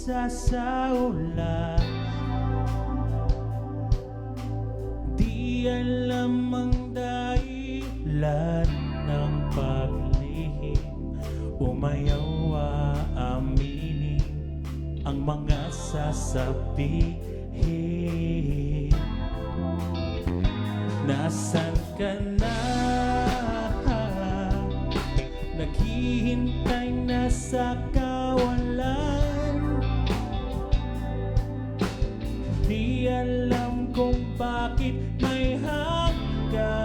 nagsasaulat. Di alam ang dahilan ng paglihim, umayaw aaminin ang mga sasabihin. Nasaan ka na? Naghihintay na sa kawalan. Di alam kung bakit may hangganan.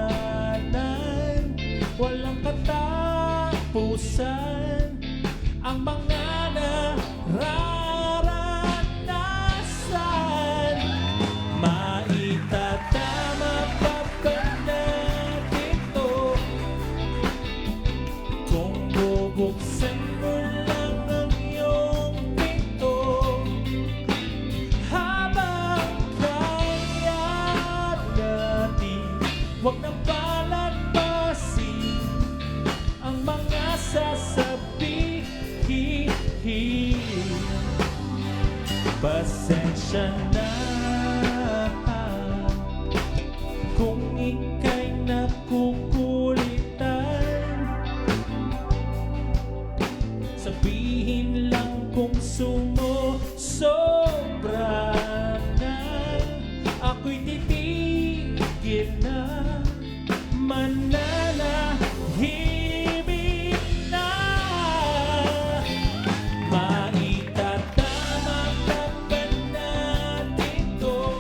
Walang katapusan ang mga nararanasan. Maitatama pa ba natin to kung bubuksan mo lang ang iyong pinto? Habang kaya natin, huwag nang palagpasin ang mga sasabihin. Pasensya na kung ika'y nakukulitan. Sabihin lang kung sumusobra na. Ako'y titigil na, mananahimik na. Maitatama pa ba natin to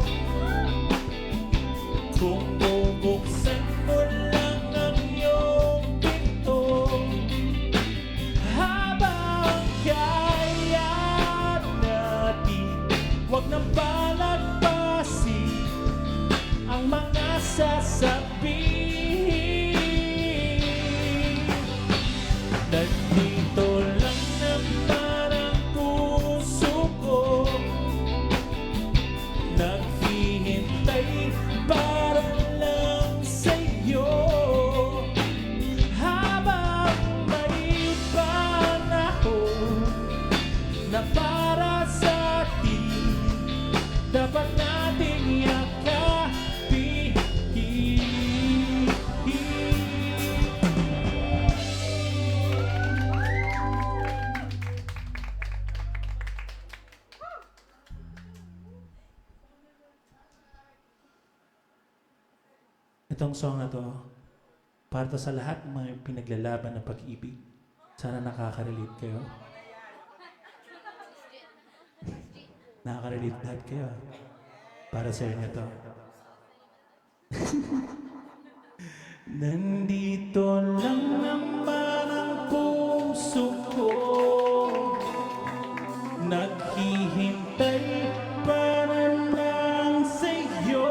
kung bubuksan mo lang ang iyong pinto? Habang kaya natin, huwag nang palagpasin ang mga sasabihin. Nandito lang naman ang puso ko, naghihintay para lang sa'yo. Habang may panahon na para sa atin, dapat nating yakapin. Itong song na to, para to sa lahat ng mga pinaglalaban ng pag-ibig. Sana nakaka-relate kayo. Nakaka-relate lahat kayo. Para sa inyo to. Nandito lang naman ang puso ko, naghihintay para lang sa'yo.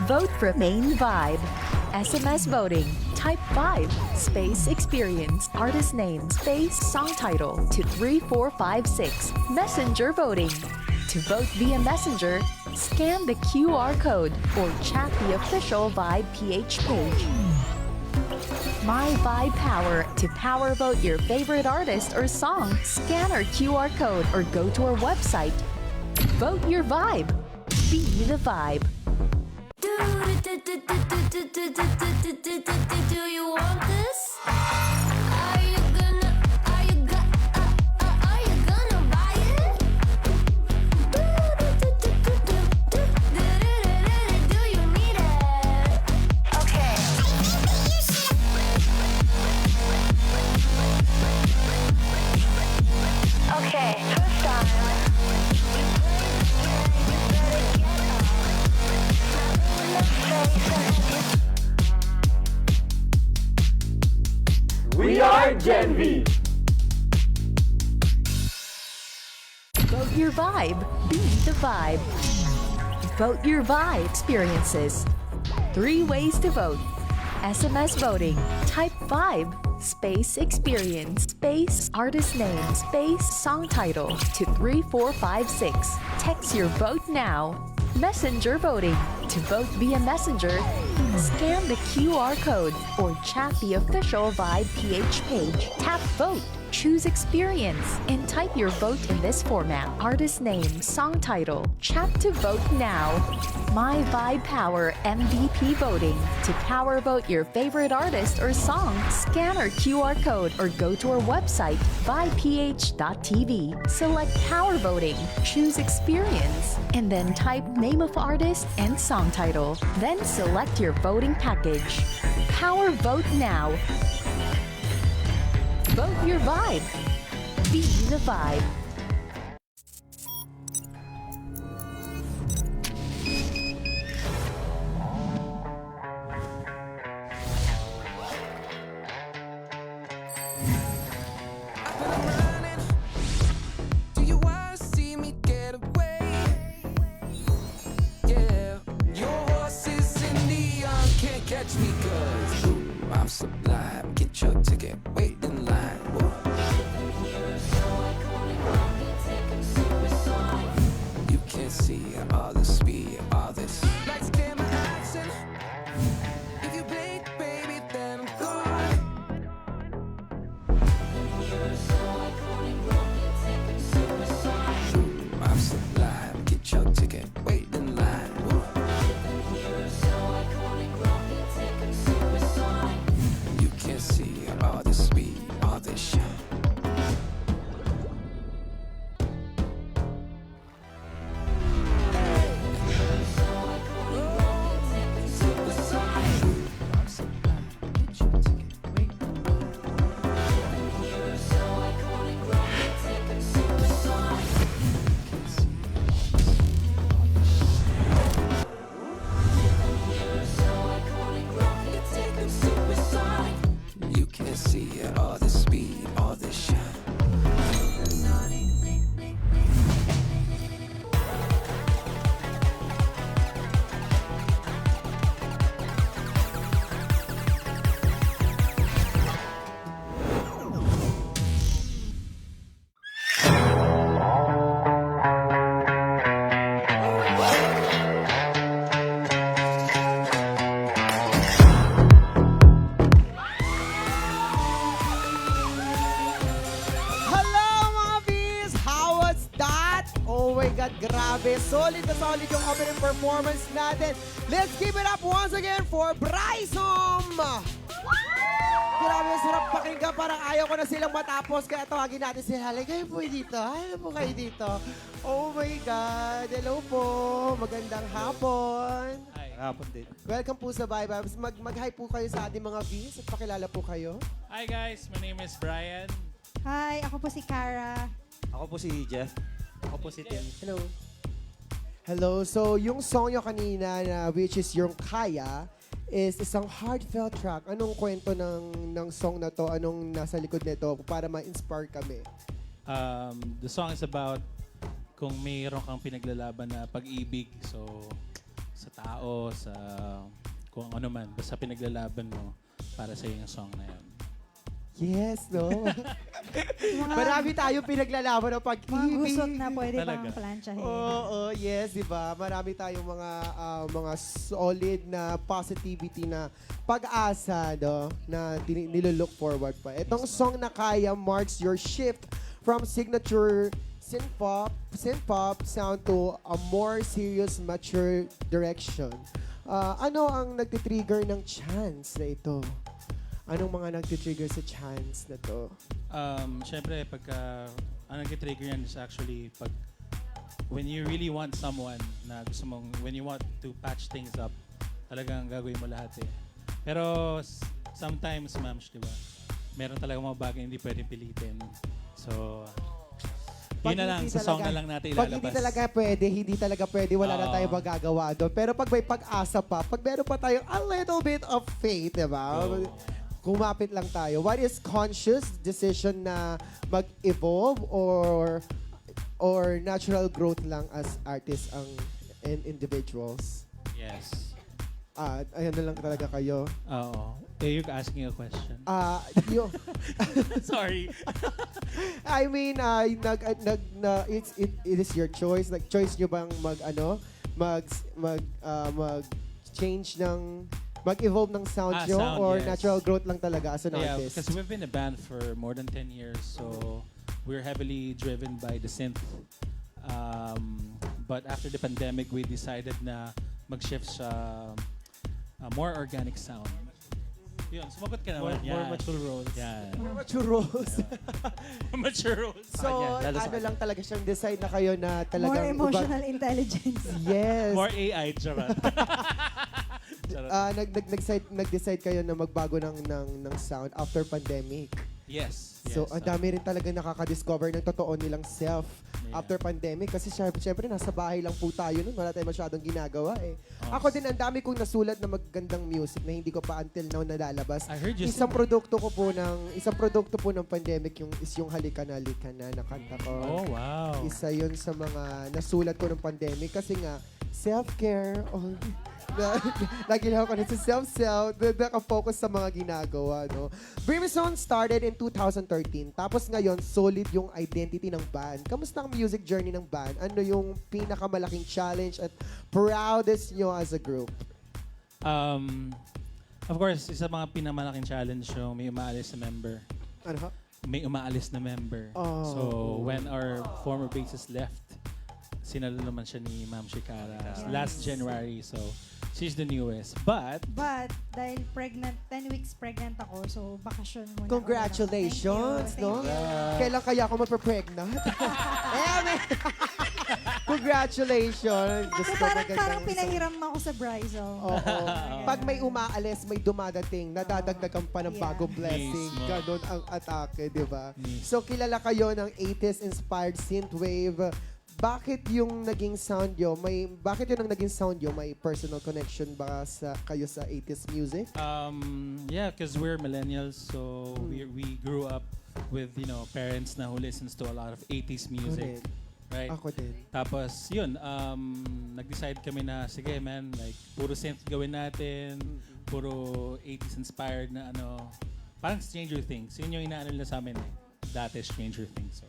Vote for Main Vibe. SMS voting. Type 5, space experience, artist name, space song title to 3456. Messenger voting. To vote via Messenger, scan the QR code or chat the official Vibe PH page. My Vibe Power. To power vote your favorite artist or song, scan our QR code or go to our website. Vote your vibe. Be the vibe. Do you want this? Are you gonna buy it? Do you need it? Okay. Okay, first time. We are Gen V. Vote your vibe. Be the vibe. Vote your vibe experiences. 3 ways to vote. SMS voting. Type 5, space experience, space artist name, space song title to 3456. Text your vote now. Messenger voting. To vote via Messenger, scan the QR code or chat the official Vibe PH page. Tap Vote, choose Experience, and type your vote in this format. Artist name, song title, chat to vote now. My Vibe Power MVP voting. To power vote your favorite artist or song, scan our QR code or go to our website, vibeph.tv. Select Power Voting, choose Experience, and then type name of artist and song title. Then select your voting package. Power Vote now. Vote your vibe. Be the vibe. Do you wanna see me get away? Yeah, your horse is in neon, can't catch me 'cause ooh, I'm sublime. Get your ticket, wait in line. Whoa. You can't see all the speed, all this. Lights, camera, action. If you blink, baby, then I'm gone. I'm sublime. Get your ticket, wait in line. Whoa. You can't see all the speed, all this shit. I'm sublime. Get your ticket, wait in line. You can't see all the speed, all this shit. Hello mga Bees! How was that? Oh my God, grabe. Solid na solid yung opening performance natin. Let's give it up once again for Brysom! Grabe, sarap pakinggan. Parang ayaw ko na silang matapos. Kaya tawagin natin sila. Halika po dito. Halika po kayo dito. Oh my God. Hello po. Magandang hapon. Hapon din. Welcome po sa Vibe Vibes. Mag-hi po kayo sa ating mga Bees at pakilala po kayo. Hi guys, my name is Brian. Hi, ako po si Cara. Ako po si Jeff. Ako po si Tim. Hello. Hello. So, yung song nyo kanina na which is yung Kaya is isang heartfelt track. Anong kwento ng song na to? Anong nasa likod nito para ma-inspire kami? The song is about kung mayroon kang pinaglalaban na pag-ibig. So, sa tao, sa kung ano man. Basta pinaglalaban mo para sa yung song na yun. Yes, no? Mga, Marami tayong pinaglalaban ng mga pag-ibig. gusot na pwede Talaga. pang plansyahin. Oo, yes, di ba? Marami tayong mga solid na positivity na pag-asa, no? Na nilolook forward pa. Itong song na Kaya marks your shift from signature synth-pop sound to a more serious, mature direction. Ano ang nagtitrigger ng chance na ito? Anong mga nagtitrigger sa chance na to? Siyempre, ang nag-trigger yan is actually when you really want someone na gusto mong, when you want to patch things up, talagang gagawin mo lahat eh. Pero sometimes, ma'am, di ba? Meron talaga mga bagay hindi pwedeng pilitin. So, yun na lang, sa song na lang natin ilalabas. Pag hindi talaga pwede, wala na Oo. tayong magagawa doon. Pero pag may pag-asa pa, pag meron pa tayong a little bit of faith, di ba? Oo. Kumapit lang tayo. What is conscious decision na mag-evolve or natural growth lang as artists and individuals? Yes. Ayan na lang talaga kayo. Oo. You're asking a question. Yo, Sorry. I mean, it is your choice. Like, choice nyo bang mag-change ng mag-evolve ng sound nyo Sound, or yes. natural growth lang talaga as an Yeah, artist? because we've been a band for more than 10 years, so we're heavily driven by the synth. But after the pandemic, we decided na mag-shift sa more organic sound. Yun, sumagot ka naman. More mature roles. Yan. Mature roles. Mature roles. So, Lalo sa ano kanya. lang talaga siyang decide na kayo na More talagang... emotional intelligence. Yes. More AI, charot. Charot. Nag-decide kayo na magbago ng sound after pandemic. Yes. So, yes. ang dami rin talaga nakaka-discover ng totoo nilang self Yeah. after pandemic. Kasi syempre, nasa bahay lang po tayo nun. Wala tayong masyadong ginagawa eh. Oh. Ako din, ang dami kong nasulat na magagandang music na hindi ko pa until now nalalabas. I heard you Isang produkto po ng pandemic is yung Halika Na na kanta ko. Oh, wow. Isa yun sa mga nasulat ko ng pandemic kasi nga, self-care, lagi lang ako sa self-self, naka-focus sa mga ginagawa, no? Brimstone started in 2013, tapos ngayon, solid yung identity ng band. Kamusta ang music journey ng band? Ano yung pinakamalaking challenge at proudest nyo as a group? Of course, isa mga pinamalaking challenge yung may umaalis na member. Ano ha? May umaalis na member. Oh. So, when our former bassist left, sinalo naman siya ni Ma'am Shikara last January. So, she's the newest. But, Dahil 10 weeks pregnant ako, so bakasyon muna. Congratulations, Thank you. no? Thank you. Kailan kaya ako magpa-pregnant? Congratulations! So parang pinahiram ako sa Bryzo. Oo. Pag may umaalis, may dumadating, nadadagdagan pa ng Yeah. bagong blessing. Mismo. Ganon ang atake, di ba? Mismo. So, kilala kayo ng 80s inspired synthwave. Bakit yung naging sound nyo, ang naging sound nyo, may personal connection ba kayo sa 80s music? yeah, because we're millennials, so we grew up with, parents na who listens to a lot of 80s music. Right? Ako din. Tapos, yun, nag-decide kami na, sige man, like, puro synth gawin natin, puro 80s inspired na parang Stranger Things. Yun yung inaano nila sa amin eh. Dati Stranger Things. So,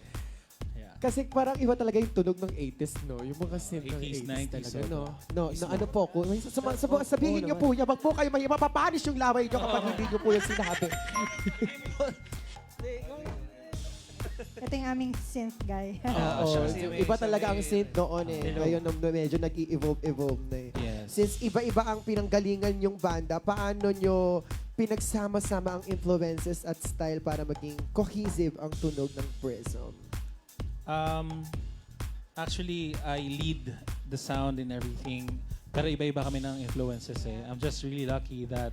yeah. Kasi parang iba talaga yung tunog ng 80s, no? Yung mga synth ng 80s, 80s 90s, talaga, so, no? No, mismo. ano po ko? Sabihin niyo po niya, wag po kayo mapapanis yung laway niyo kapag hindi niyo po yung sinabi. Ito yung aming synth guy. Oo, Oo, siya. iba talaga ang synth noon eh. Ngayon medyo nag-i-evolve na eh. Yes. Since iba-iba ang pinanggalingan yung banda, paano nyo pinagsama-sama ang influences at style para maging cohesive ang tunog ng Prism? Actually, I lead the sound and everything. Pero iba-iba kami ng influences eh. I'm just really lucky that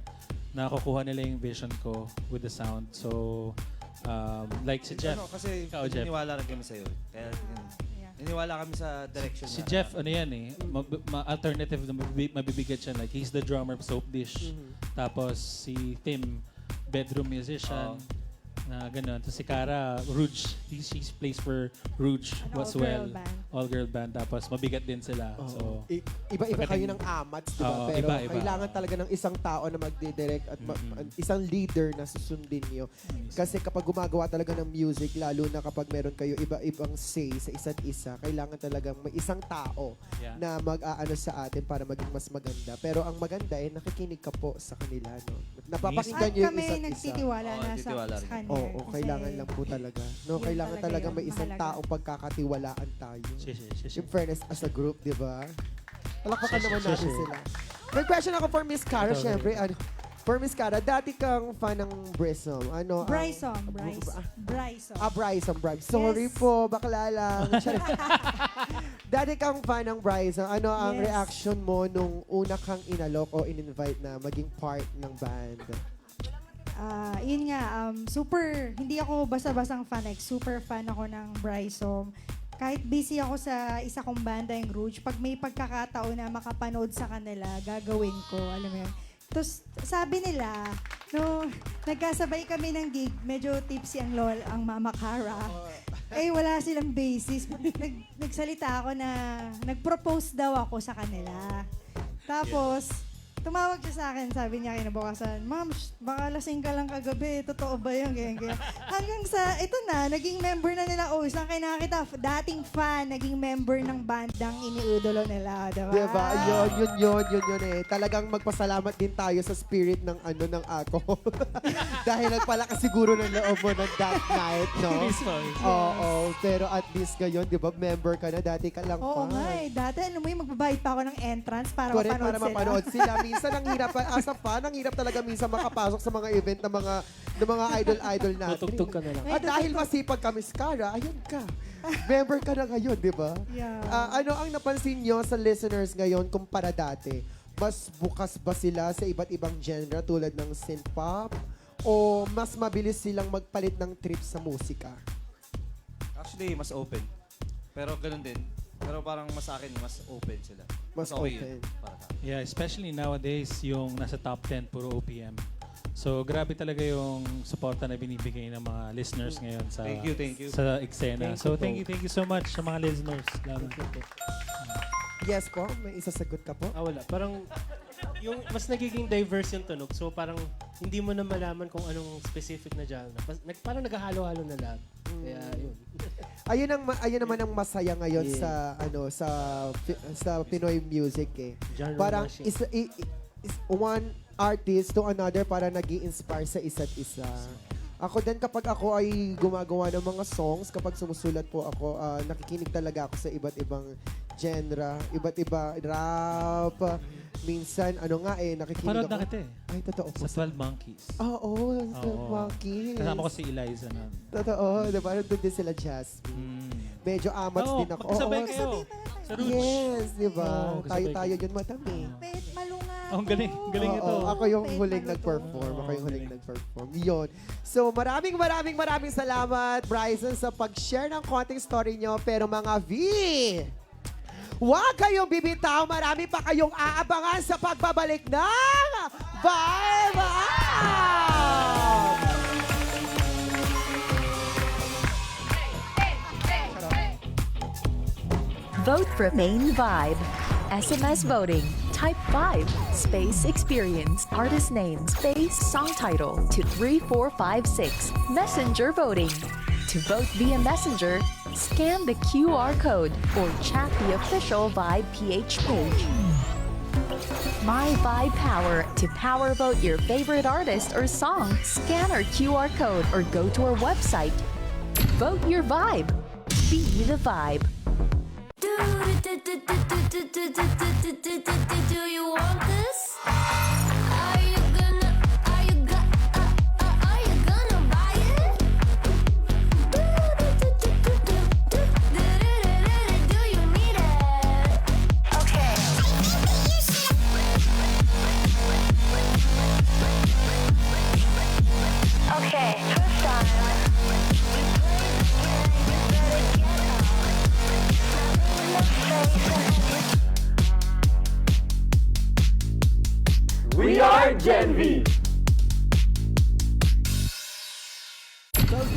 nakukuha nila yung vision ko with the sound. So, like si Jeff. Kasi Ikaw, Jeff. niniwala rin kami sa'yo. Kaya Yeah. niniwala kami sa direction Si na. Jeff, ano yan eh, alternative na mabibigat siya. Like, he's the drummer of Soap Dish. Tapos si Tim, bedroom musician. Na gano'n. Tapos si Cara, Rouge. She plays for Rouge An as well. all-girl band. All-girl band. Tapos mabigat din sila. So, Iba-iba kayo pagdating- ng amats, di ba? Oo, Pero iba-iba. kailangan talaga ng isang tao na magdidirect at isang leader na susundin nyo. Kasi kapag gumagawa talaga ng music, lalo na kapag meron kayo iba-ibang say sa isa't isa, kailangan talagang may isang tao Yeah. na mag-aano sa atin para maging mas maganda. Pero ang maganda nakikinig ka po sa kanila, no? Napapakinggan At nyo yung kami isa't isa. nagtitiwala Oo, na nagtitiwala sa rin. kanya. Oo, Kasi kailangan lang po talaga. No, yun kailangan talaga talaga yung may isang mahalaga. taong pagkakatiwalaan tayo. Shishi. In fairness, as a group, di ba? Palakpakan naman Sure, natin sure. sila. May question ako for Miss Cara, Ito, syempre. Ano, for Miss Cara, dati kang fan ng Brissom. Ano? ang- Bryson. Bryson. Sorry Yes. po, bakla lang. Charing. Dati kang fan ng Bryson. Ano ang Yes. reaction mo nung una kang inalok o in-invite na maging part ng band? Yun nga, hindi ako basta-basang fan, like, super fan ako ng Bryson. Kahit busy ako sa isa kong banda, yung Rouge, pag may pagkakataon na makapanood sa kanila, gagawin ko, alam mo yun. Tapos, sabi nila, no, nagkasabay kami ng gig, medyo tipsy ang Mama Cara. Eh, wala silang basis. Nagsalita ako na, nag-propose daw ako sa kanila. Tapos, tumawag siya sa akin, sabi niya kinabukasan, Ma'am, baka lasing ka lang kagabi, totoo ba yan? Ganyan. Hanggang sa, ito na, naging member na nila, saan kayo nakakita? Dating fan, naging member ng bandang iniidolo nila, diba? Diba? Yun eh. Talagang magpasalamat din tayo sa spirit ng ng ako. Dahil nagpalakas siguro ng loob mo ng that night, no? Mismo. Oo, pero at least ngayon, di ba, member ka na, dati ka lang Oo fan. nga eh. Dati, alam mo yung magbabayad pa ako ng entrance para Correct, mapanood para sila. mapanood sila. Minsan ang hirap, as a fan, ang hirap talaga minsan makapasok sa mga event ng mga idol natin. Tutugtog ka na lang. At dahil masipag kami, Cara, ayun ka. Member ka na ngayon, di ba? Yeah. Ano ang napansin nyo sa listeners ngayon kumpara dati? Mas bukas ba sila sa iba't ibang genre tulad ng synth-pop? O mas mabilis silang magpalit ng trip sa musika? Actually, mas open. Pero ganun din. Pero parang mas sa akin, mas open sila. Mas okay open. yun para sa akin. Yeah, especially nowadays, yung nasa top 10, puro OPM. So, grabe talaga yung suporta na binibigay ng mga listeners ngayon sa Thank you. sa eksena. So, thank you so much sa mga listeners. Salamat. Yes po, may isasagot ka po. Wala. Parang yung mas nagiging diverse yung tunog. So parang hindi mo na malaman kung anong specific na genre. Parang naghahalo-halo na lahat. Kaya yun. Ayun naman ang masaya ngayon Yeah. sa Pinoy music eh. Genre Parang machine. is one artist to another para nag-i-inspire sa isa't isa. Ako din kapag ako ay gumagawa ng mga songs, kapag sumusulat po ako, nakikinig talaga ako sa iba't ibang genre, iba't iba rap. Minsan, nakikinig Parod ako. na kita eh. Ay, totoo po. Sa 12 Monkeys. Oo, Oo. Monkeys. Kasama ko si Eliza nun. Totoo, diba? Nandun din sila Jasmine. Medyo amats Oo, din ako. magkasabay Oo, kayo. Sa Rouge. Yes, di ba? Oo, kasabay Tayo yun, madami. Pet, malunga. Ang galing ito. Ako yung Pet, huling maluto. nag-perform. Ako yung huling galing. nag-perform. Yun. So, maraming salamat, Bryson, sa pag-share ng konting story nyo. Pero mga V, huwag kayong bibitaw. Marami pa kayong aabangan sa pagbabalik ng Vibe Up! Vote for Main Vibe. SMS voting. Type Vibe. Space Experience. Artist name. Space Song title to 3456. Messenger voting. To vote via Messenger, scan the QR code or chat the official Vibe PH page. My Vibe Power. To power vote your favorite artist or song, scan our QR code or go to our website. Vote your vibe. Be the vibe. Do you want this? Are you gonna buy it? Do you need it? Okay. Okay, first time. We are Gen V.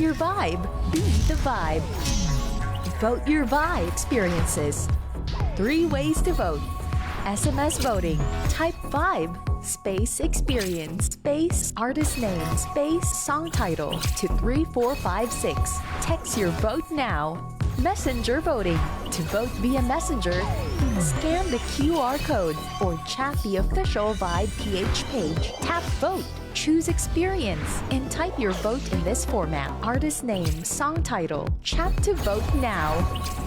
your vibe. Be the vibe. Vote your vibe experiences. 3 ways to vote. SMS voting. Type vibe. Space experience. Space artist name. Space song title to 3456. Text your vote now. Messenger voting. To vote via Messenger, scan the QR code or chat the official Vibe PH page. Tap vote. Choose experience and type your vote in this format. Artist name, song title. Chat to vote now.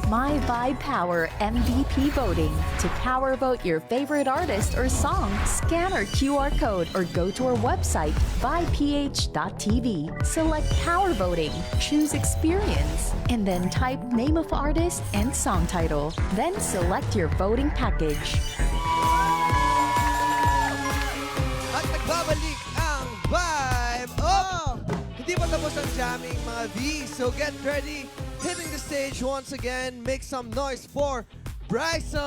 My Vibe Power MVP voting. To power vote your favorite artist or song, scan our QR code or go to our website, vibeph.tv. Select power voting, choose experience, and then type name of artist and song title. Then select your voting package. At nagbabalik ang Vibe! Oh! Hindi pa tapos ang jamming, mga V. So get ready. Hitting the stage once again. Make some noise for Bryson!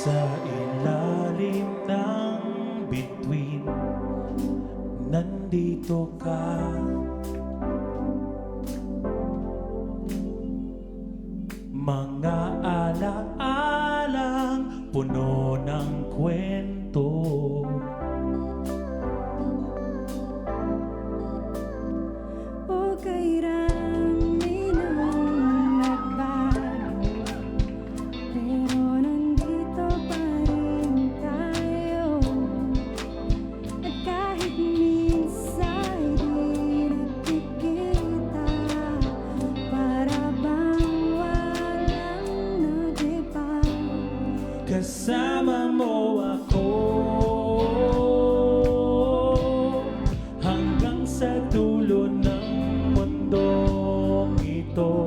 Sa ilalim ng bituin, nandito ka. Mga alalang puno ng kwento. Okay rami nang nagbago, pero nandito pa rin tayo. At kahit minsan di nakikita, para bang walang nagiba. Kasama mo ako hanggang sa dulo ng mundong ito.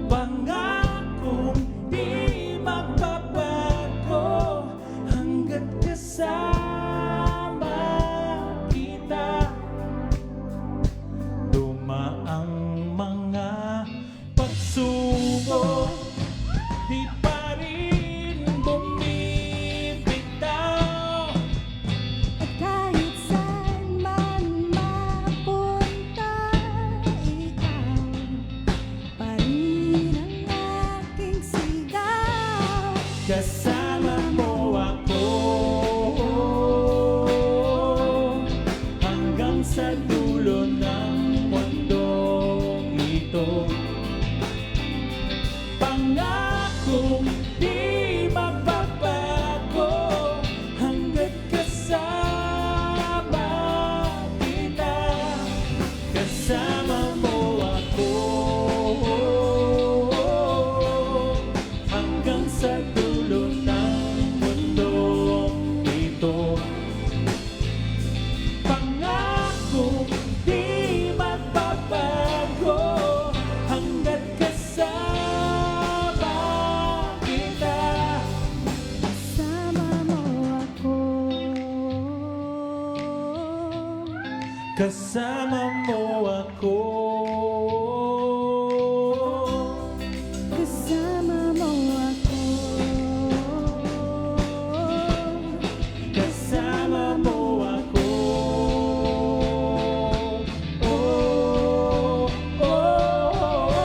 Pangakong di magbabago hanggat kasama kita. Dumaang mga pagsubok, di pa rin bumibitaw. At kahit saan man mapunta, ikaw pa rin ang aking sigaw. Kasama mo ako hanggang sa dulo ng mundong ito. Pangakong di magbabago hanggat kasama kita. Kasama mo ako hanggang sa dulo ng mundong ito. Pangakong di magbabago hanggat kasama kita. Kasama mo ako. Kasama mo ako. Kasama mo ako. Kasama mo ako. Oh, oh.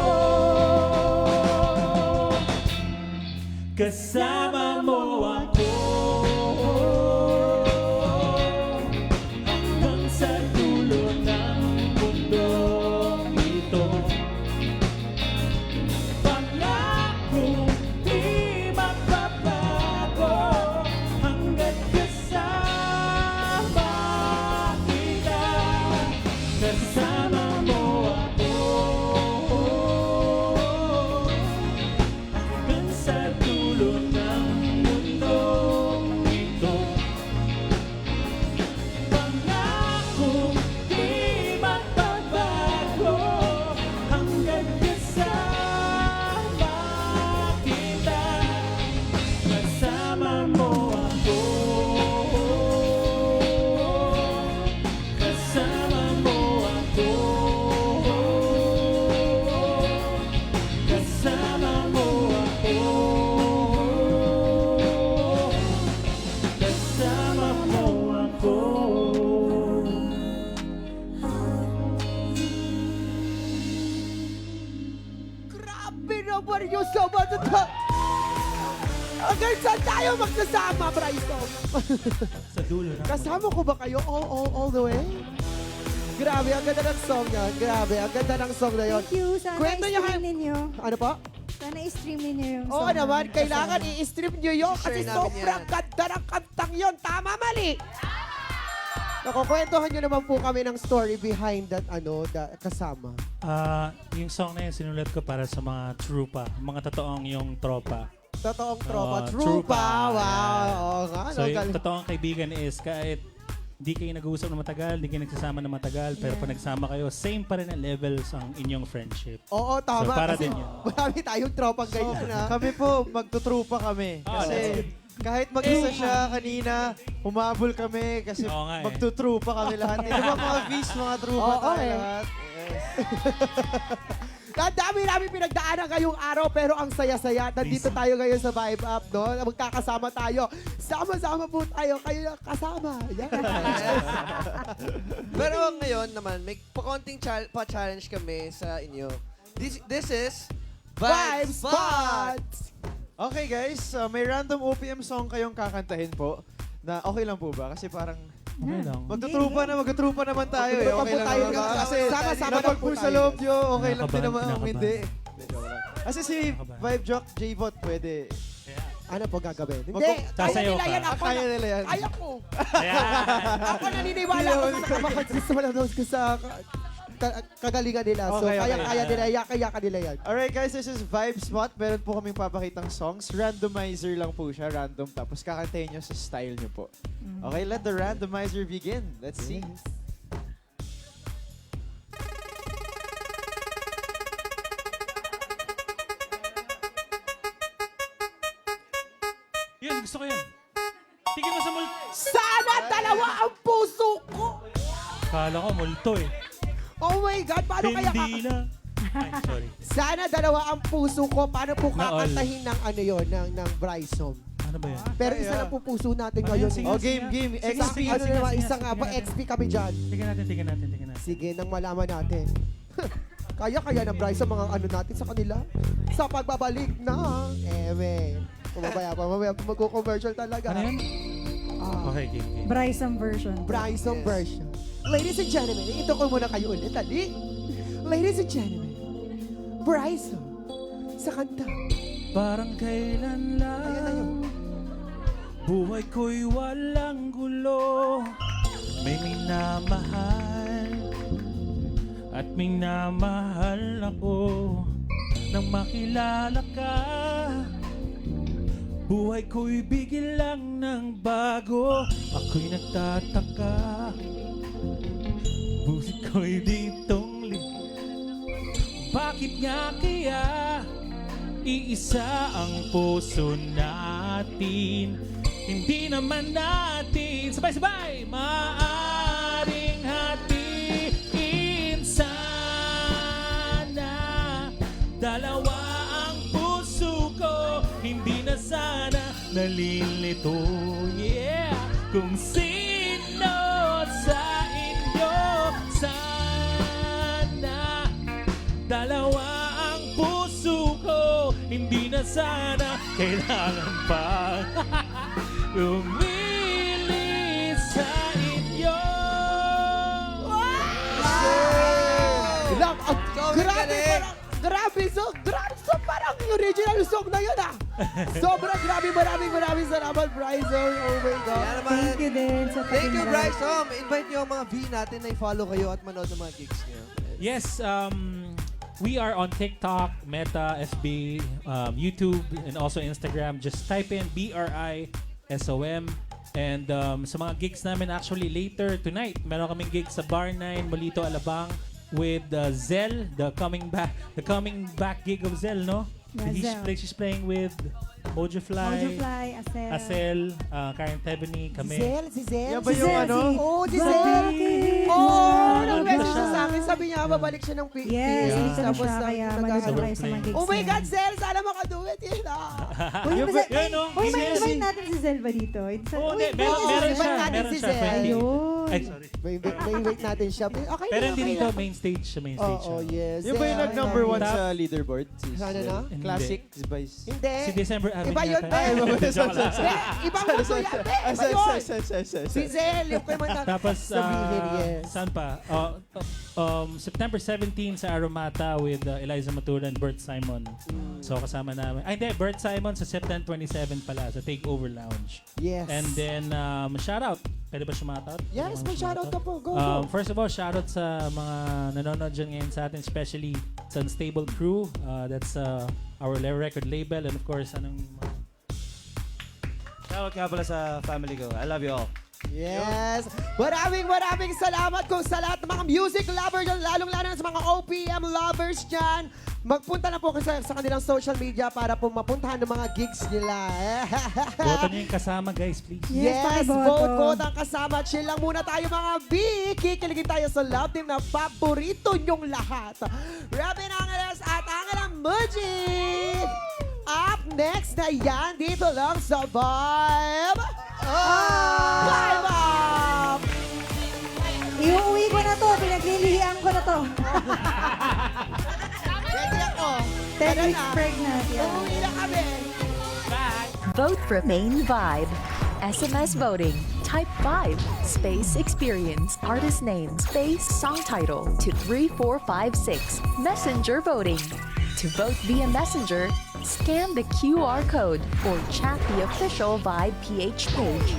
Kasama mo ako hanggang sa dulo ng mundong ito. Pangako di magbabago hanggat kasama kita. Kasama mo ako hanggang sa dulo ng mundong ito. Pangako di magbabago hanggang kasama kita. Kasama seryoso ba ito? Hanggang saan tayo magsasama, Bryson? Sa dulo na. Kasama ko ba kayo all the way? Grabe, ang ganda ng song niya. Grabe, ang ganda ng song na yun. Thank you. Sana Kwento niyo i-stream kay- ninyo. Ano po? Sana i-stream ninyo yung Oo song. naman, kailangan i-stream nyo yun kasi Share namin sobrang yan. ganda ng kantang yun. Tama, mali! Nakukwentuhan nyo naman po kami ng story behind that, kasama. Yung song na yun, sinulat ko para sa mga trupa, mga totoong yung tropa. Totoong tropa. Oo, True trupa. pa. Wow. Yan. Oo nga. So, yung galing. totoong kaibigan is kahit di kayo nag-uusap na matagal, di kayo nagsasama na matagal, pero pag nagsama kayo, same pa rin ang levels ang inyong friendship. Oo, tama. So, para kasi din yun. marami tayong tropang ganyan. ha? Kami po, magtutrupa kami. Ah, Kasi that's kahit mag-isa siya kanina, humabol kami kasi Oo nga eh. magtutrupa kami lahat. Hindi ba mga V's, mga trupa Oo, tayo eh. lahat? Yes. Ang dami namin pinagdaanan ngayong araw pero ang saya-saya. Nandito tayo ngayon sa Vibe Up, no? Magkakasama tayo. Sama-sama po tayo. Kayo na kasama. Yan. Pero ngayon naman, may pakonting pa-challenge kami sa inyo. This is Vibe Spots! Okay guys, may random OPM song kayong kakantahin po na okay lang po ba? Kasi parang Okay lang. magtutrupa naman tayo eh. Magtutrupa Okay po lang tayo. naman. Kasi Sama-sama lang napag po po sa tayo. loob nyo, okay lang din Kinakabahan, naman kung kinakabahan. hindi. Kasi si Vibe Jock, J-Bot pwede. Ano po gagawin? Hindi. Mag- Kaya Sasayaw nila ka. yan. Ako Kaya na. nila yan. Kaya ko. Ayan. Ako naniniwala ako sa makagsisimula ko sa kagalingan nila. So, Okay, okay. kaya nila, yaka nila yan. Alright guys, this is Vibe Spot. Meron po kaming papakitang songs. Randomizer lang po siya, random. Tapos kakantahin nyo sa style nyo po. Okay, let the randomizer begin. Let's see. Yun, gusto ko yun. Tigil mo sa multo. Sana dalawa ang puso ko! Kala ko multo eh. Oh my God, paano kaya Hindi na. Ay, sorry. Sana dalawa ang puso ko. Paano po Na all. kakantahin ng ano yon ng Bryson? Ano ba yan? Pero Ay, isa ah. lang po puso natin Ano ngayon. yan? Sige. Oh, game. Isa, XP. ano naman, sige, isa sige, nga ba? sige. XP kami dyan. Tingnan natin. Sige, nang malaman natin. Kaya na Bryson mga ano natin sa kanila. Sa pagbabalik ng Eme. Mamaya magko-commercial talaga. Ano yan? Ah, Okay, game. Bryson version. Bryson version. Ladies and gentlemen, ito ko muna kayo ulit. Dali. Ladies and gentlemen, Bryson sa kanta. Parang kailan lang Ayan na yun. buhay ko'y walang gulo. May minamahal at minamahal ako. Nang makilala ka, buhay ko'y biglang ng bago. Ako'y nagtataka, buhay ko'y ditong bakit nga kaya iisa ang puso natin? Hindi naman natin sabay-sabay maaring hatiin sana. Dalawa ang puso ko, hindi na sana nalilito. Yeah, kung sino sa inyo sana. Dalawa ang puso ko, hindi na sana kailangan pa umili sa inyo. Lang, Sobrang grabe, galing. grabe parang original song na yun ah. Sobrang grabe, maraming salamat, Bryson. Oh my God. Yan naman. Thank you din sa Thank you, pag-invite. Bryson. Invite niyo ang mga V natin na i-follow kayo at manood ng mga gigs niyo. Yes, we are on TikTok, Meta, FB, YouTube, and also Instagram. Just type in BRISOM. And sa mga gigs namin actually later tonight, meron kaming gigs sa Bar 9, Molito, Alabang with Zell, the coming back gig of Zell, no? Yeah, Zell. She's playing with Mojo Fly, Mojofly, Acel. Acel, Karen Tebony, kami. Si Zel. Yan ba yung ano? Oh, si Bakit? Zel. Oh, Ano nag-message ba siya siya? sa akin. Sabi niya, babalik siya ng Yes, Yeah. dito na Tapos, siya. Kaya nag- manood Sobrang kayo sa mga plain. gigs Oh my niya. God, Zel, sana makaduet yun ah. Uy, Yun, invite no? Uy, Giselle. invite natin si Zel ba dito? Oh, hindi. Meron invite siya. natin Meron si siya. Zell. Friendly. Ayun. yun. Ay, sorry. May wait natin siya. Okay Pero na, hindi okay dito, na. main stage siya, main stage Oo, siya. yes. Yung ba yung Yeah, nag-number one Top. sa leaderboard? Sana na? Hindi. Classic by... Hindi. Si December Avenue Iba yun, yata. Ben. Iba ba? Joke lang. Be, ibang mundo yan, Be. Iba yun. Si Zel, yung kayo man Tapos, sabihin, yes. saan pa? September 17 sa Aromata with Eliza Matura and Bert Simon. So, kasama namin. Ay, hindi. Bert Simon sa September 27 pala sa Takeover Lounge. Yes. And then, shoutout. Pwede ba shoutout? Yes, may shoutout ka po. Go, go. First of all, shoutout sa mga nanonood dyan ngayon sa atin, especially sa Unstable Crew. That's our record label. And of course, Shoutout nga pala sa family ko. I love you all. Yes. Maraming salamat kung sa lahat ng mga music lovers dyan, lalong-lalo na sa mga OPM lovers dyan. Magpunta na po kayo sa kanilang social media para po mapuntahan ng mga gigs nila. boto niyo yung kasama, guys, please. Yes, pakiboto. vote ang kasama. Chill lang muna tayo mga B. Kikiligin tayo sa love team na paborito nyong lahat. Robin Angeles at Angela Muji. Up next na yan, dito lang sa Vibe. Vibe Up! Iuwi ko na to. Pinaglilihian ko na to. Ready ako. 10 weeks pregnant. Yeah. Uuwi na kami. Vote for Main Vibe. SMS voting. Type 5. Space experience. Artist name. Space song title to 3456. Messenger voting. To vote via Messenger, scan the QR code or chat the official Vibe PH page.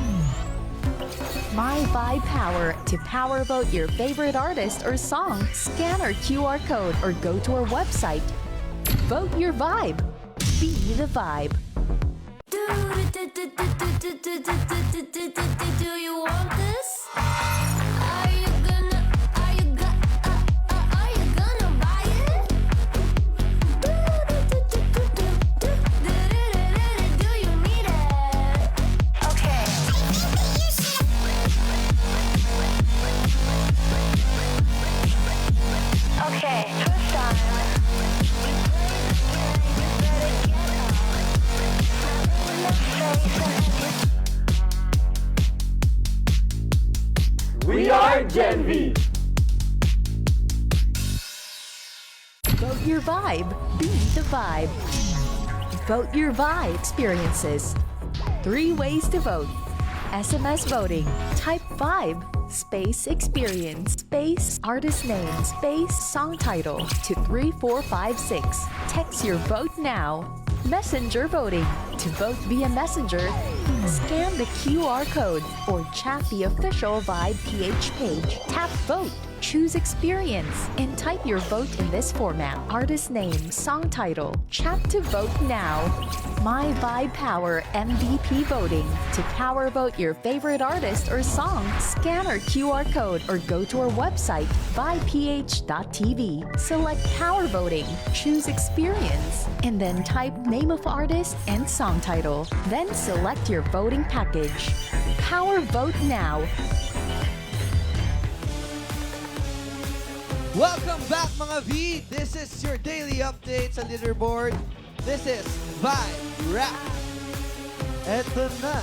My Vibe Power. To power vote your favorite artist or song, scan our QR code or go to our website. Vote your vibe. Be the vibe. Do you want this? Are you gonna buy it? Do you need it? Okay. Okay, first time. We are Gen V! Vote your vibe. Be the vibe. Vote your vibe experiences. 3 ways to vote. SMS voting. Type 5. Space experience. Space artist name. Space song title to 3456. Text your vote now. Messenger voting. To vote via Messenger, scan the QR code or chat the official Vibe PH page. Tap vote. Choose experience and type your vote in this format. Artist name, song title. Chat to vote now. My Vibe Power MVP voting. To power vote your favorite artist or song, scan our QR code or go to our website, vibeph.tv. Select power voting. Choose experience and then type name of artist and song title. Then select your voting package. Power vote now. Welcome back mga V. This is your daily update sa leaderboard. This is Vibe Rap. Eto na.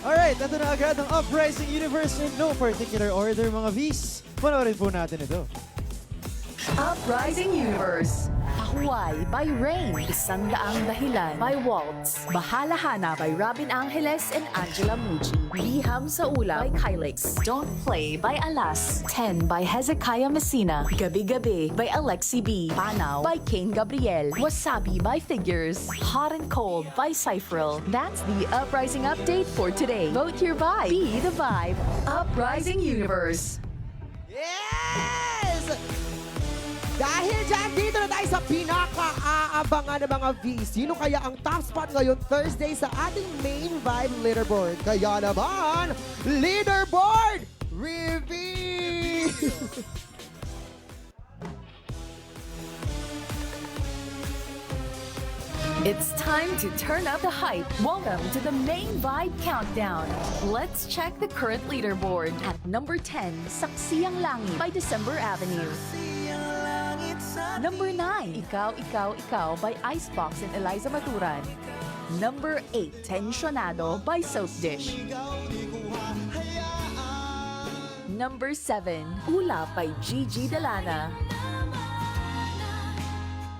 Alright, ito na agad ang Uprising Universe in no particular order mga Vs. Panoorin po natin ito. Uprising Universe. Pahuway by Rain. Isang Daang Dahilan by Waltz. Bahalahana by Robin Angeles and Angela Muji. Liham sa Ula by Kylix. Don't Play by Alas. 10 by Hezekiah Messina. Gabi-Gabi by Alexi B. Panaw by Kane Gabriel. Wasabi by Figures. Hot and Cold by Cypherl. That's the Uprising update for today. Vote your vibe. Be the vibe. Uprising Universe. Yes! Dahil dyan, dito na tayo sa pinaka-aabangan ng mga V. Sino kaya ang top spot ngayon Thursday sa ating main Vibe leaderboard? Kaya naman, leaderboard review! It's time to turn up the hype. Welcome to the main Vibe Countdown. Let's check the current leaderboard. At number 10, Saksiyang Langit by December Avenue. Number 9, Ikaw, Ikaw, Ikaw by Icebox and Eliza Maturan. Number 8, Tensionado by Soap Dish. Number 7, Ula by Gigi Delana.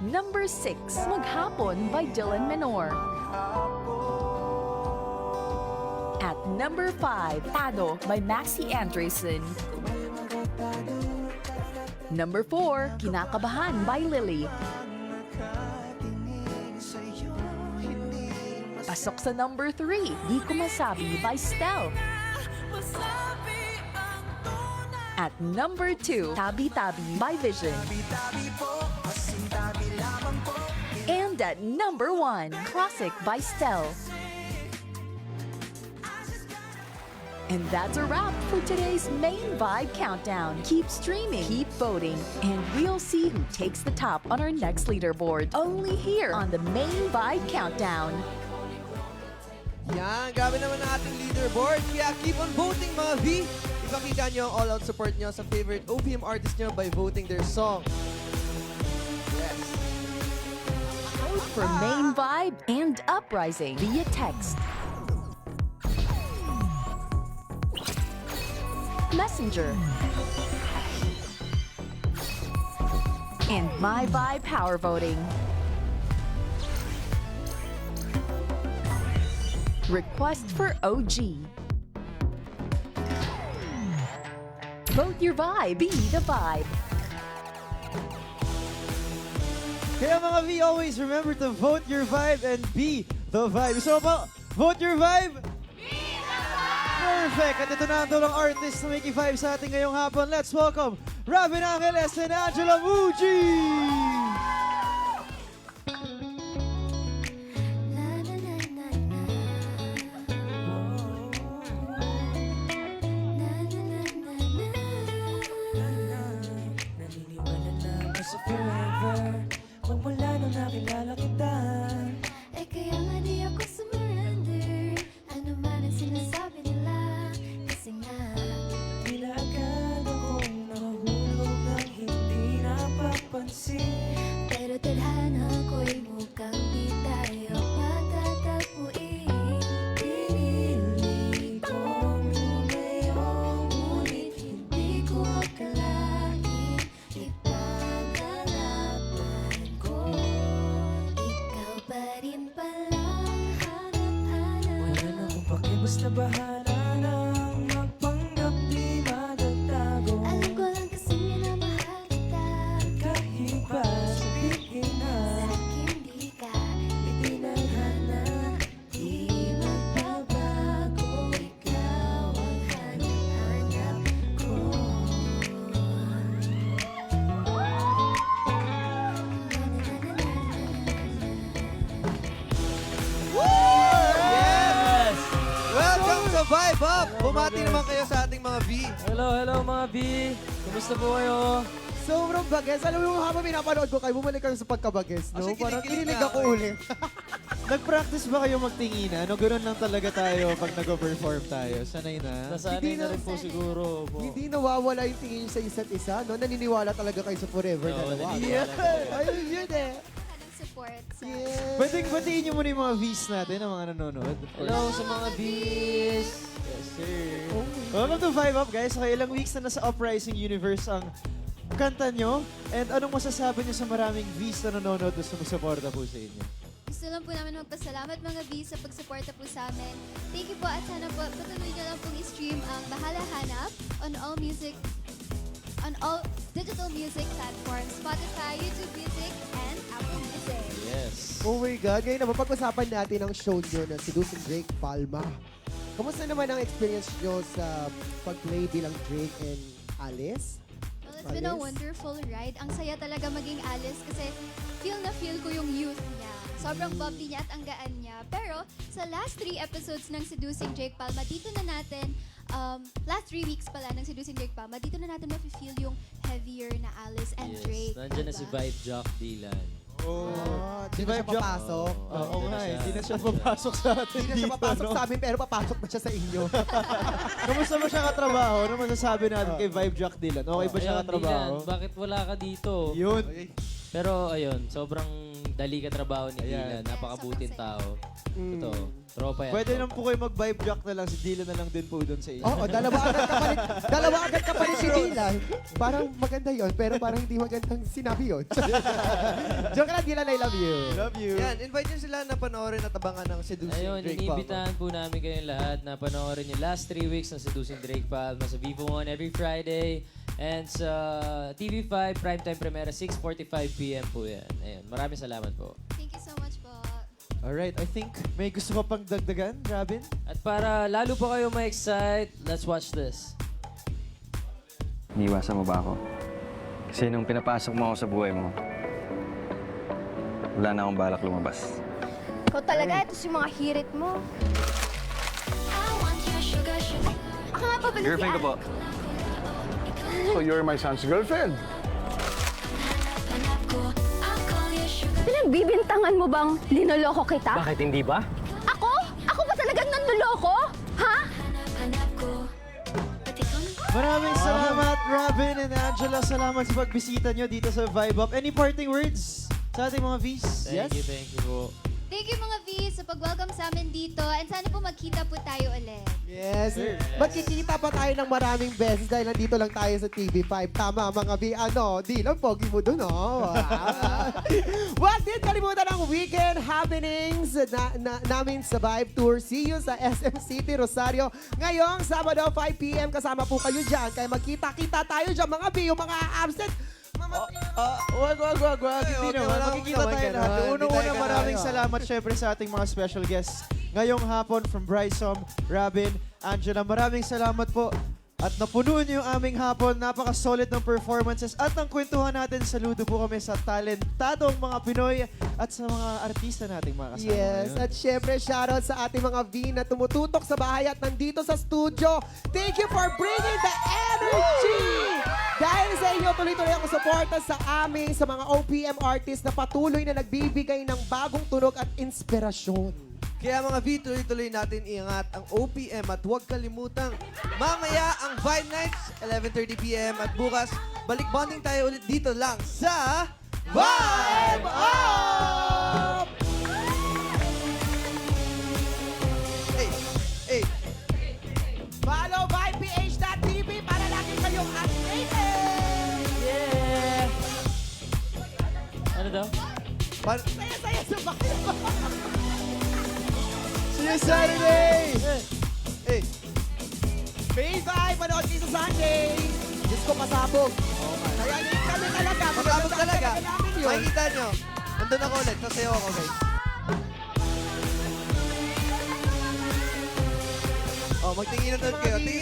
Number 6, Maghapon by Dylan Menor. At number 5, Tado by Maxi Andresen. Number 4, Kinakabahan by Lily. Pasok sa number 3, Di Ko Masabi by Stel. At number 2, Tabi Tabi by Vision. And at number 1, Classic by Stel. And that's a wrap for today's Main Vibe Countdown. Keep streaming, keep voting, and we'll see who takes the top on our next leaderboard. Only here on the Main Vibe Countdown. Yan, grabe naman ang ating leaderboard. Kaya keep on voting mga V. Ipakita nyo ang all-out support nyo sa favorite OPM artist nyo by voting their song. Yes. Vote for Main Vibe and Uprising via text, Messenger, and My Vibe Power Voting. Request for OG. Vote your vibe, be the vibe. Kaya mga V, always remember to vote your vibe and be the vibe. So pa, vote your vibe! Perfect! At ito na ang dalawang artist na making-vibe sa ating ngayong hapon. Let's welcome Robin Angeles and Angela Muji! Magmula nung nakilala kita. Eh kaya nga di ako sumurrender. Ano man ang sinasabi nila. Kasi nga Tila agad akong nahulog ng hindi napapansin. pero tadhana ko'y mukhang di tayo matatagpuin. Pinili kong lumayo, ngunit hindi ko akalain Ipagalaban ko, ikaw pa rin palang hanap-hanap. wala na akong pake, basta bahala nang magpanggap di madagdago. Alam ko lang kasi minamahal kita. Kahit pa sabihin na Sa'kin di ka itinadhana, di magbabago. Ikaw ang hanap-hanap ko. Yes! Welcome to Vibe Up! Bumati naman kayo sa ating mga V. Hello mga B. Kumusta po kayo? Sobrang bages. Alam mo, habang pinapanood ko kayo, bumalik kayo sa pagkabages, no? Kasi Parang kinikilig kinilig na ako ako eh. ulit. Nag-practice ba kayo magtinginan? No, ganoon lang talaga tayo pag nag-perform tayo. Sanay na. Nasanay Hindi na na- rin po siguro po. Hindi nawawala yung tingin sa isa't isa, no? Naniniwala talaga kayo sa forever Oo, dalawa. naniniwala Yeah. Ayun yun eh. Ng support sa Yes. Pwedeng batiin niyo muna yung mga V's natin, ang mga nanonood. Hello sa mga B's. Yes, sir. Welcome to Vibe Up, guys. Okay, ilang weeks na nasa Uprising Universe ang kanta nyo. And anong masasabi niyo sa maraming V's na nanonood na sumusuporta po sa inyo? Gusto lang po namin magpasalamat mga V sa pagsuporta po sa amin. Thank you po at sana po patuloy nyo lang pong i-stream ang Bahala Hanap on all digital music platforms, Spotify, YouTube Music, and Apple Music. Yes. Oh my God. Ngayon naman, pag-usapan natin ang show nyo na si Dustin Drake Palma. Kamusta naman ang experience nyo sa pag-play bilang Drake and Alice? Well, it's been a Alice? wonderful ride. Ang saya talaga maging Alice kasi feel na feel ko yung youth niya. Sobrang bubbly niya at ang gaan niya. Pero sa last 3 episodes ng Seducing Drake Palma, dito na natin, last 3 weeks pala ng Seducing Drake Palma, dito na natin mafe-feel yung heavier na Alice and Drake. Nandiyan na si diba? Vibe Jock Dylan. Oh, Si di na siya Vibe Jock. papasok. Oo nga eh. Hindi na siya Nandiyan na papasok sa atin Hindi na siya dito, papasok no? sa amin, pero papasok na siya sa inyo. Kamusta ba siya katrabaho? Ano masasabi natin kay Vibe Jock Dylan? Okay ba siya Ayun, katrabaho? Dylan, bakit wala ka dito? Yun. Pero ayun, sobrang dali ka trabaho ni Dylan. Napakabuting tao. Totoo. Tropa yan. Pwede naman po kayo mag-vibe jack na lang. Si Dylan na lang din po doon sa inyo. Oo, dalawa agad kapalit si Dylan. Parang maganda yon pero parang hindi magandang sinabi yon. Joke lang, Dylan, I love you. Love you. Yan, invite nyo sila na panoorin at abangan ng Seducing Ayun, Drake Palma. inibitahan po namin kayong lahat na panoorin yung last 3 weeks ng Seducing Drake Palma sa Vivo One every Friday. And sa TV5, primetime premiere, 6:45 p.m. po yan. Ayun, maraming salamat po. Thank you so much po. Alright, I think may gusto ka pang dagdagan, Robin? At para lalo pa kayo ma-excite, let's watch this. Iniwasan mo ba ako? Kasi nung pinapasok mo ako sa buhay mo, wala na akong balak lumabas. Ikaw talaga, ito si mga hirit mo. Ako nga pa pala Girlfriend ko po. So you're my son's girlfriend? Pinagbibintangan mo bang linoloko kita? Bakit hindi ba? Ako? Ako ba talagang nanloloko? Ha? Maraming salamat, Robin and Angela. Salamat sa pagbisita nyo dito sa Vibe Up. Any parting words sa ating mga Vs? Thank you po. Thank you mga V sa pag-welcome sa amin dito. And sana po magkita po tayo ulit. Yes. Magkikita pa tayo ng maraming beses dahil nandito lang tayo sa TV5. Tama, mga B. Dylan, pogi mo dun, oh. Huwag din kalimutan ang weekend happenings namin sa Vibe Tour. See you sa SM City, Rosario. Ngayong Sabado, 5 p.m. Kasama po kayo dyan. Kaya magkita-kita tayo dyan, mga B. Yung mga absent. Wag. Hindi naman. Magkikita tayo lahat. Unang-una, maraming salamat syempre sa ating mga special guests. Ngayong hapon from Brysom, Robin, Angela. Maraming salamat po. At napuno niyo yung aming hapon. Napaka-solid ng performances. At ang kwentuhan natin, saludo po kami sa talentadong mga Pinoy at sa mga artista nating mga kasama. Yes, ngayon. at syempre shoutout sa ating mga V na tumututok sa bahay at nandito sa studio. Thank you for bringing the energy! Dahil sa inyo, tuloy-tuloy ang suporta sa amin, sa mga OPM artists na patuloy na nagbibigay ng bagong tunog at inspirasyon. Kaya mga V, tuloy-tuloy natin iangat ang OPM at huwag kalimutang mamaya ang Vibe Nights, 11:30 p.m. At bukas, balik bonding tayo ulit dito lang sa Vibe Up! Hey! Follow VibePH.tv para lagi kayong updated! Yeah! Ano daw? Saya-saya sa bahay. See you Saturday! Hey! May Vibe, manood kayo sa Sunday. Diyos ko pasabog. Kaya hindi kami talaga. Pagkabog talaga, namin yun. makikita nyo. Nandun ako ulit, sasayaw ako guys. Oh, magtingin na kayo. Tingin